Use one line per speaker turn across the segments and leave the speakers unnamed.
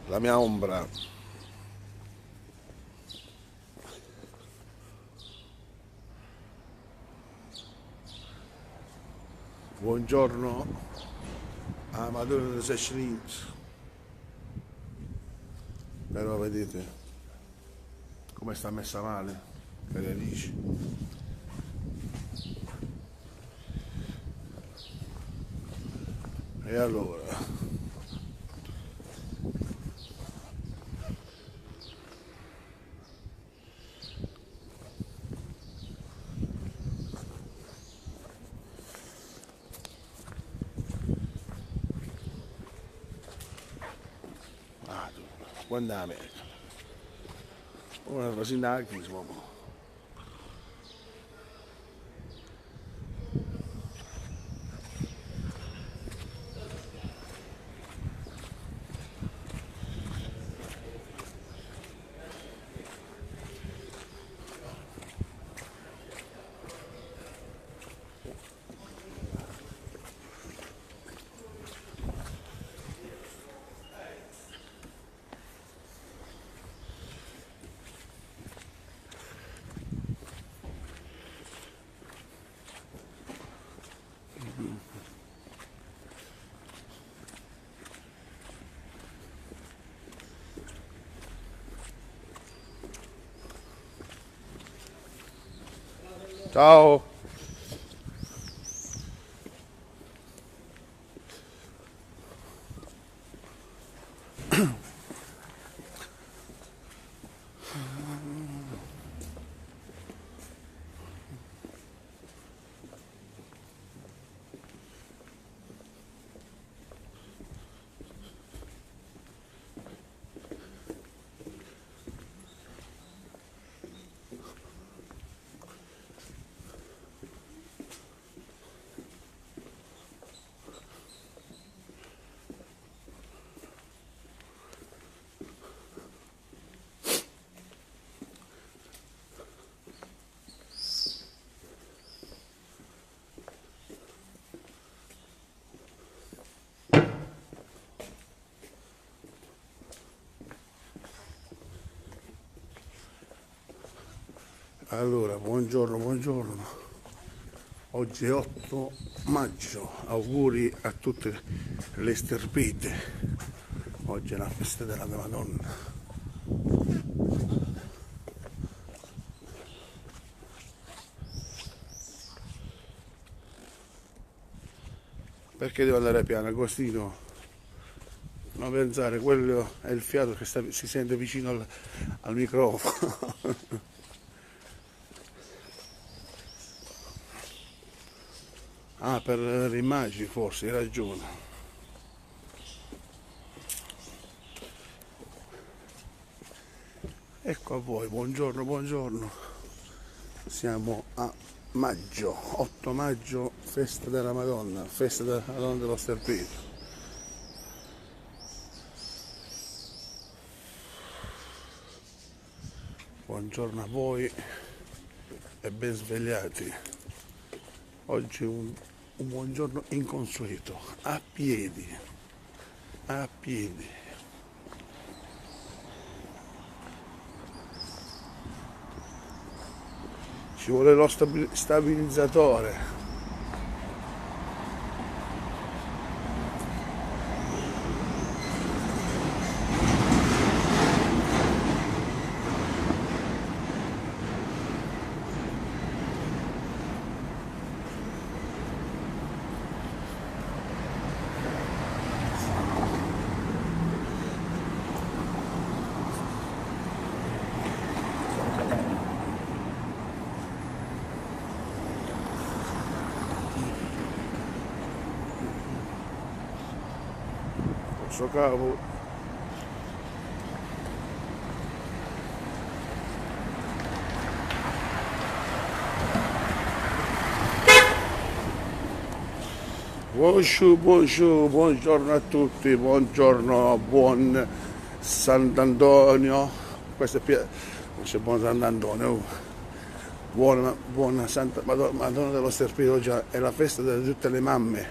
la mia ombra. Buongiorno a Madonna delle Seychelles. Però vedete come sta messa male, cari amici. E allora, quando America? Una rosina qui, insomma. Ciao! Allora, buongiorno. Oggi è 8 maggio, auguri a tutte le sterpete. Oggi è la festa della Madonna. Perché devo andare piano, Agostino? Non pensare, quello è il fiato che si sente vicino al microfono. Ah, per le immagini forse, hai ragione. Ecco a voi, buongiorno. Siamo a maggio, 8 maggio, festa della Madonna, festa della Madonna dello Sterpito. Buongiorno a voi e ben svegliati. Oggi un buongiorno inconsueto, a piedi. Ci vuole lo stabilizzatore. Sto capo. Buongiorno a tutti, buongiorno, buon Sant'Antonio. Questo è non c'è buon Sant'Antonio. Buona Santa Madonna dello Sterpito. Oggi è la festa di tutte le mamme,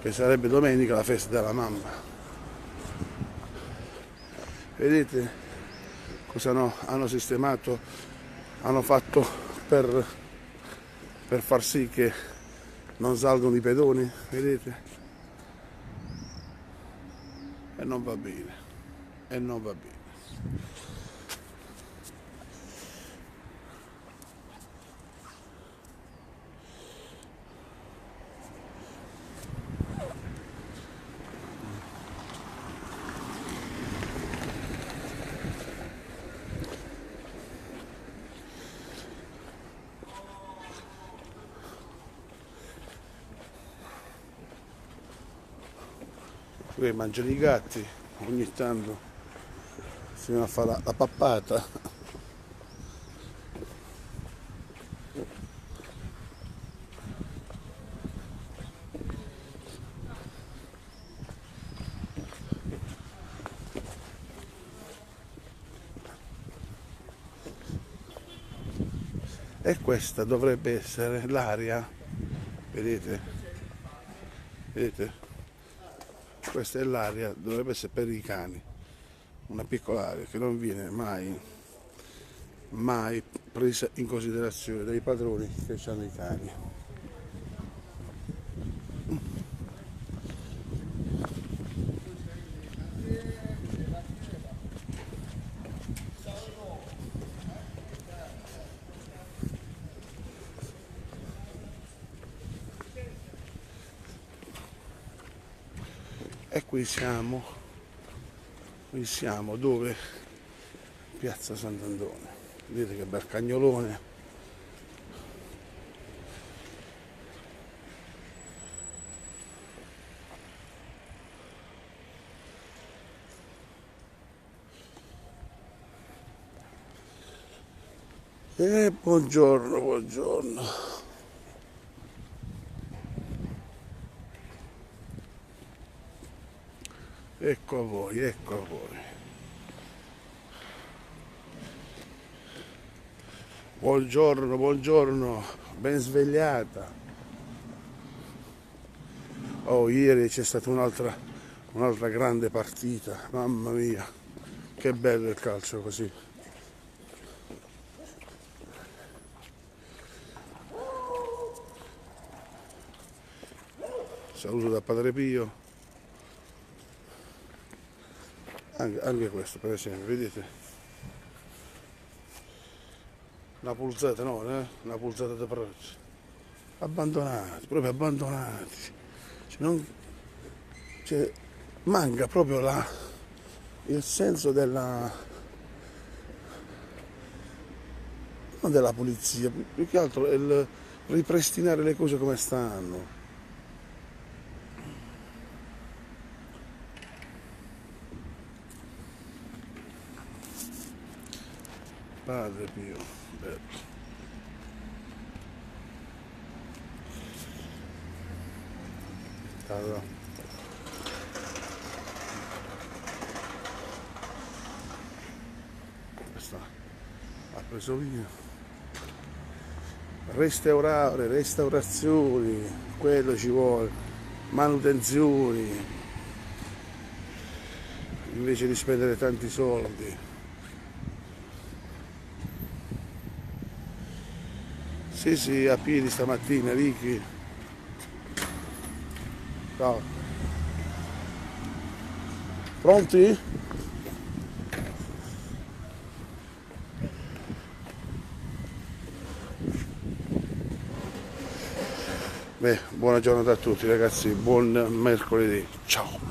che sarebbe domenica la festa della mamma. Vedete cosa hanno sistemato, hanno fatto per far sì che non salgono i pedoni, vedete? E non va bene, e non va bene. Qui mangiano i gatti, ogni tanto si viene a fare la pappata. E questa dovrebbe essere l'area, vedete? Vedete? Questa è l'area, dovrebbe essere per i cani, una piccola area che non viene mai presa in considerazione dai padroni che hanno i cani. E qui siamo dove? Piazza Sant'Antonio. Vedete che bel cagnolone. E buongiorno, buongiorno. Ecco a voi, ecco a voi. Buongiorno, buongiorno, ben svegliata. Oh, ieri c'è stata un'altra grande partita, mamma mia, che bello il calcio così. Saluto da Padre Pio. Anche questo per esempio, vedete? Una pulsata, no, una pulsata da braccio. Abbandonati, proprio abbandonati. Cioè, manca proprio il senso non della pulizia, più che altro il ripristinare le cose come stanno. Padre Pio, bello. Allora. Questa ha preso via. Restaurare, restaurazioni, quello ci vuole, manutenzioni, invece di spendere tanti soldi. Sì, a piedi stamattina, Ricky. Ciao. Pronti? Beh, buona giornata a tutti ragazzi, buon mercoledì, ciao.